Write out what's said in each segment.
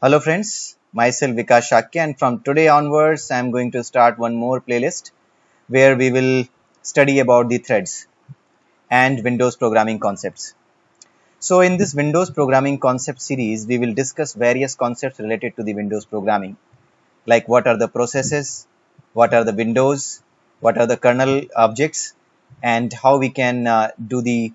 Hello friends, myself Vikas Shakya, and from today onwards I am going to start one more playlist where we will study about the threads and Windows programming concepts. So in this Windows programming concept series we will discuss various concepts related to the Windows programming, like what are the processes, what are the windows, what are the kernel objects, and how we can do the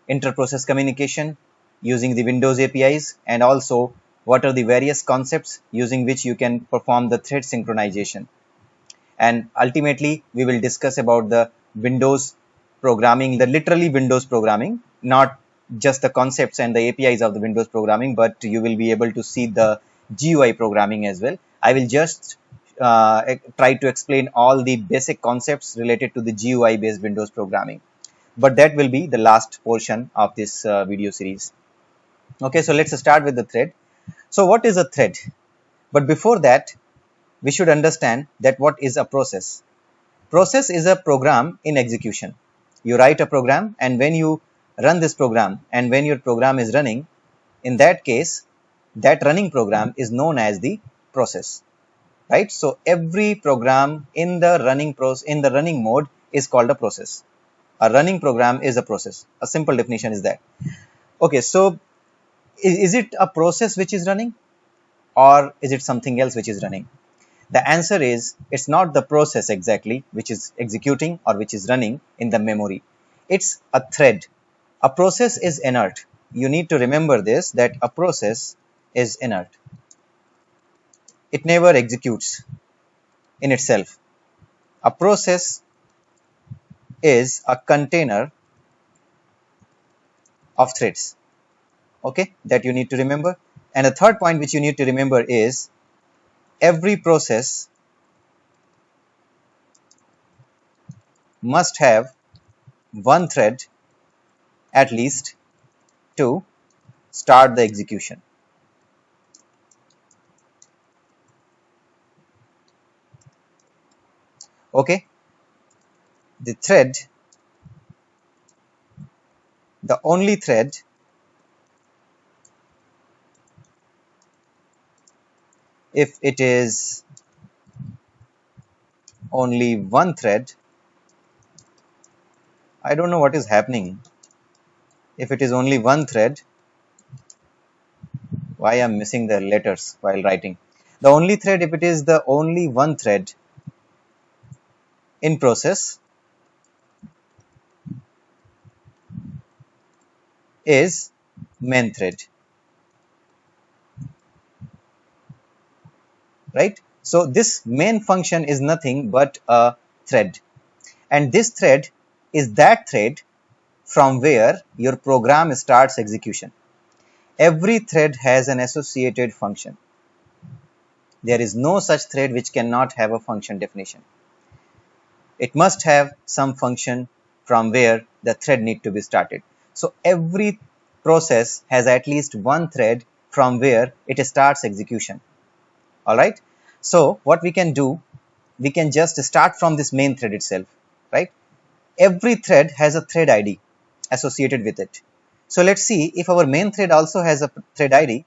inter-process communication using the Windows APIs, and also what are the various concepts using which you can perform the thread synchronization. And ultimately, we will discuss about the Windows programming, the literally Windows programming, not just the concepts and the APIs of the Windows programming, but you will be able to see the GUI programming as well. I will just try to explain all the basic concepts related to the GUI based Windows programming, but that will be the last portion of this video series. Okay, so let's start with the thread. So what is a thread? But before that, we should understand that what is a process. Process is a program in execution. You write a program, and when you run this program, and when your program is running, in that case, that running program is known as the process, right? So every program in the running mode is called a process. A running program is a process. A simple definition is that. Okay, so is it a process which is running, or is it something else which is running? The answer is it's not the process exactly which is executing or which is running in the memory. It's a thread. A process is inert. You need to remember this, that a process is inert. It never executes in itself. A process is a container of threads. Okay, that you need to remember. And the third point which you need to remember is every process must have one thread at least to start the execution. Okay, the only thread if it is only one thread. I don't know what is happening. If it is only one thread, why I'm missing the letters while writing. The only thread, if it is the only one thread in process, is main thread, right? So this main function is nothing but a thread, and this thread is that thread from where your program starts execution. Every thread has an associated function. There is no such thread which cannot have a function definition. It must have some function from where the thread need to be started. So every process has at least one thread from where it starts execution. All right. So what we can do, we can just start from this main thread itself, right? Every thread has a thread ID associated with it. So let's see, if our main thread also has a thread ID,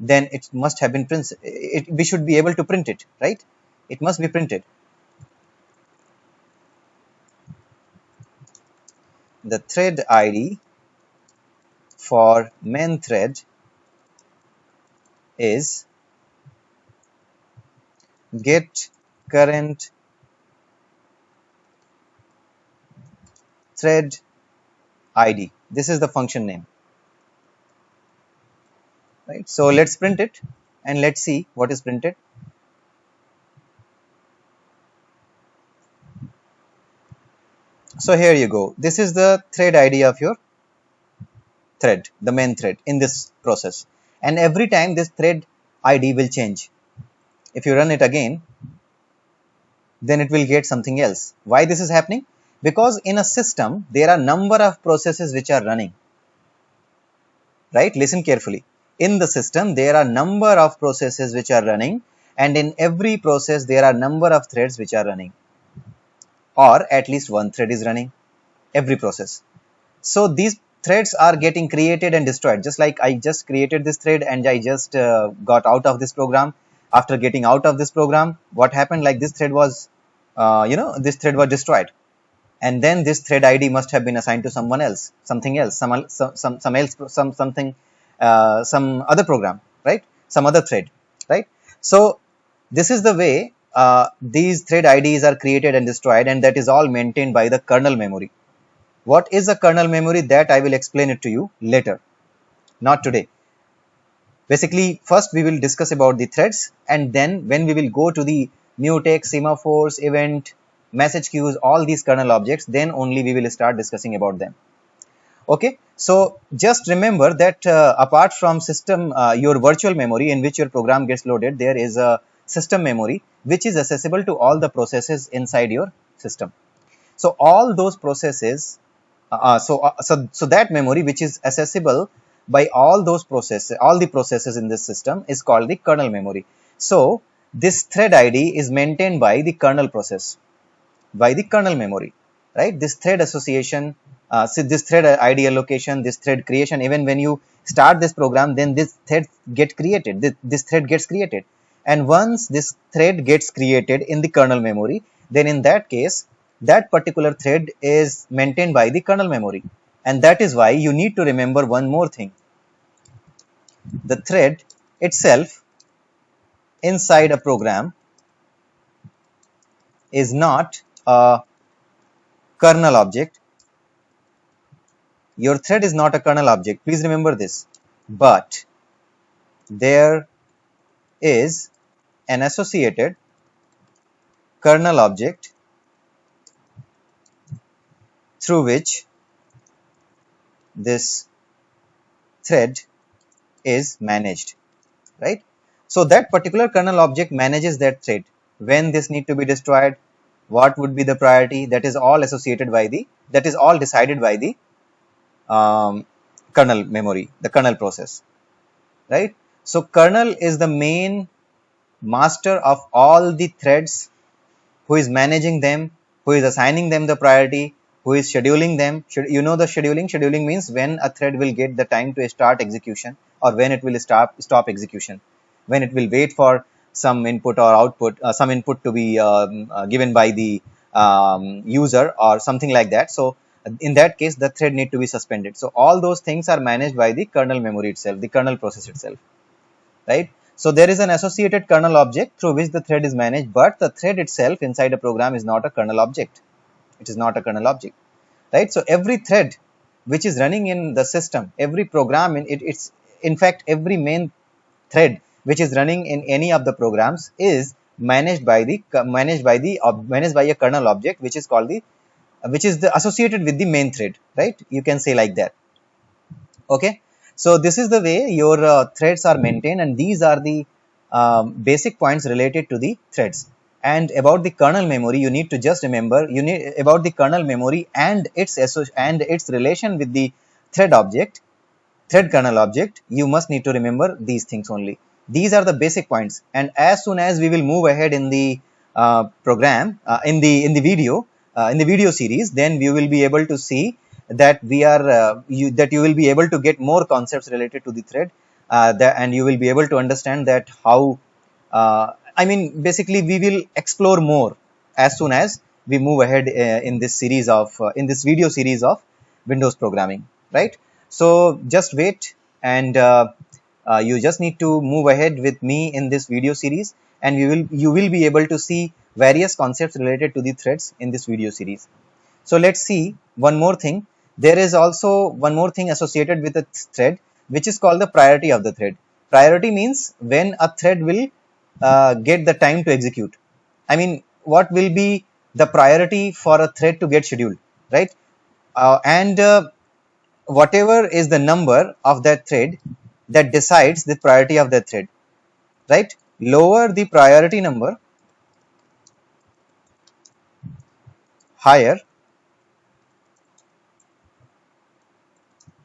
then it must have been printed. We should be able to print it, right? It must be printed. The thread ID for main thread is get current thread ID. This is the function name, right? So let's print it and let's see what is printed. So here you go. This is the thread ID of your thread, the main thread in this process. And every time this thread ID will change. If you run it again, then it will get something else. Why this is happening? Because in a system, there are number of processes which are running. Right? Listen carefully. In the system, there are number of processes which are running, and in every process, there are number of threads which are running. Or at least one thread is running every process. So these threads are getting created and destroyed. Just like I just created this thread and I just got out of this program. After getting out of this program, what happened? Like this thread was, this thread was destroyed, and then this thread ID must have been assigned to someone else, something else, some other program, right? Some other thread, right? So this is the way these thread IDs are created and destroyed, and that is all maintained by the kernel memory. What is a kernel memory? That I will explain it to you later, not today. Basically, first we will discuss about the threads, and then when we will go to the mutex, semaphores, event, message queues, all these kernel objects, then only we will start discussing about them. Okay, so just remember that apart from system, your virtual memory in which your program gets loaded, there is a system memory which is accessible to all the processes inside your system. So all those processes, so that memory which is accessible by all those processes, all the processes in this system, is called the kernel memory. So this thread ID is maintained by the kernel process, by the kernel memory, right? This thread association, so this thread ID allocation, this thread creation, even when you start this program, then this thread gets created. This thread gets created, and once this thread gets created in the kernel memory, then in that case, that particular thread is maintained by the kernel memory. And that is why you need to remember one more thing. The thread itself inside a program is not a kernel object. Your thread is not a kernel object. Please remember this. But there is an associated kernel object through which this thread is managed, right? So that particular kernel object manages that thread. When this need to be destroyed, what would be the priority? That is all associated by the, that is all decided by the kernel memory, the kernel process, right? So kernel is the main master of all the threads, who is managing them, who is assigning them the priority, who is scheduling them. You know the scheduling? Scheduling means when a thread will get the time to start execution, or when it will stop execution, when it will wait for some input or output, some input to be given by the user or something like that. So in that case, the thread need to be suspended. So all those things are managed by the kernel memory itself, the kernel process itself, right? So there is an associated kernel object through which the thread is managed, but the thread itself inside a program is not a kernel object. It is not a kernel object, right? So every thread which is running in the system, every program it's in fact every main thread which is running in any of the programs is managed by a kernel object, which is called the, which is the associated with the main thread, right? You can say like that. Okay, so this is the way your threads are maintained, and these are the basic points related to the threads. And about the kernel memory, you need to just remember, you need about the kernel memory and its relation with the thread object, thread kernel object. You must need to remember these things only. These are the basic points, and as soon as we will move ahead in the program, in the video series, then we will be able to see that we are that you will be able to get more concepts related to the thread, and you will be able to understand that how I mean, basically we will explore more as soon as we move ahead in this series of in this video series of Windows programming, right? So just wait, and you just need to move ahead with me in this video series, and you will be able to see various concepts related to the threads in this video series. So let's see one more thing. There is also one more thing associated with a thread, which is called the priority of the thread. Priority means when a thread will get the time to execute. I mean, what will be the priority for a thread to get scheduled, right? And whatever is the number of that thread, that decides the priority of that thread, right? Lower the priority number, higher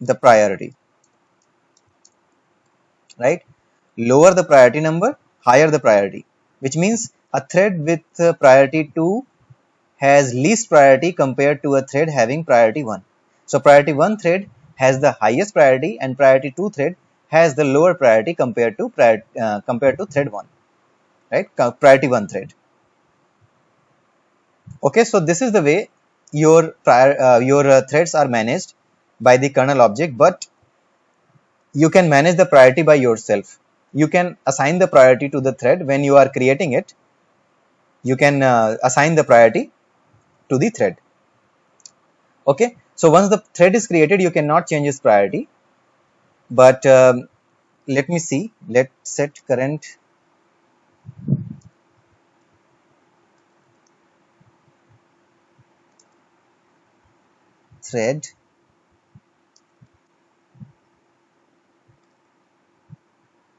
the priority, right? Lower the priority number, higher the priority, which means a thread with priority 2 has least priority compared to a thread having priority 1. So priority 1 thread has the highest priority and priority 2 thread has the lower priority compared to thread 1, right? Priority 1 thread. Okay, so this is the way your threads are managed by the kernel object, but you can manage the priority by yourself. You can assign the priority to the thread when you are creating it. You can assign the priority to the thread. Okay, so once the thread is created, you cannot change its priority. But let me see. Let's set current thread.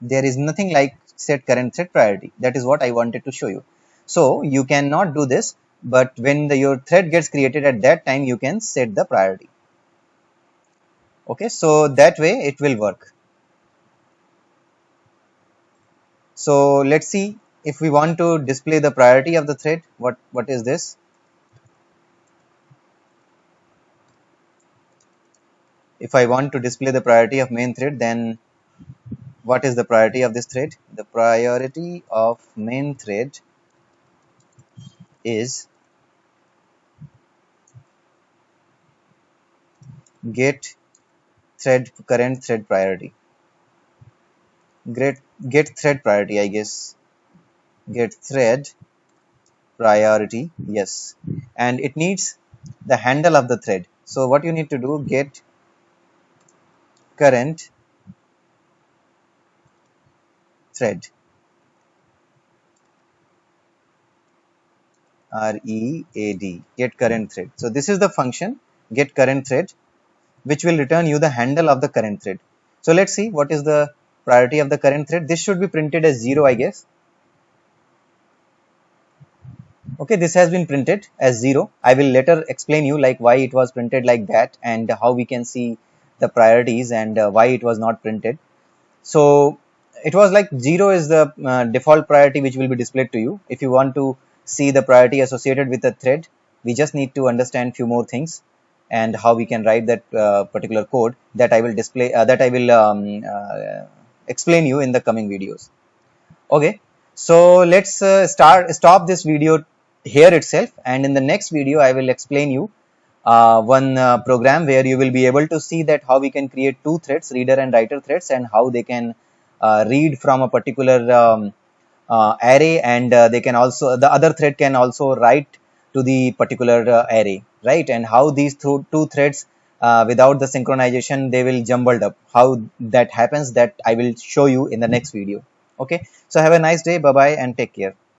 There is nothing like set current thread priority. That is what I wanted to show you. So you cannot do this, but when your thread gets created at that time, you can set the priority. Okay, so that way it will work. So let's see if we want to display the priority of the thread. What is this? If I want to display the priority of main thread, then what is the priority of this thread? The priority of main thread is get thread current thread priority. Get thread priority, I guess. Get thread priority, yes. And it needs the handle of the thread. So what you need to do, get current thread. READ, get current thread. So this is the function get current thread, which will return you the handle of the current thread. So let's see what is the priority of the current thread. This should be printed as 0, I guess. Okay, this has been printed as 0. I will later explain you like why it was printed like that and how we can see the priorities and why it was not printed. So it was like 0 is the default priority which will be displayed to you. If you want to see the priority associated with a thread, we just need to understand few more things and how we can write that particular code that I will display explain you in the coming videos. Okay, so let's stop this video here itself, and in the next video I will explain you one program where you will be able to see that how we can create two threads, reader and writer threads, and how they can read from a particular array, and they can also, the other thread can also write to the particular array, right? And how these two threads without the synchronization they will jumbled up. How that happens, that I will show you in the next video. Okay, so have a nice day. Bye bye and take care.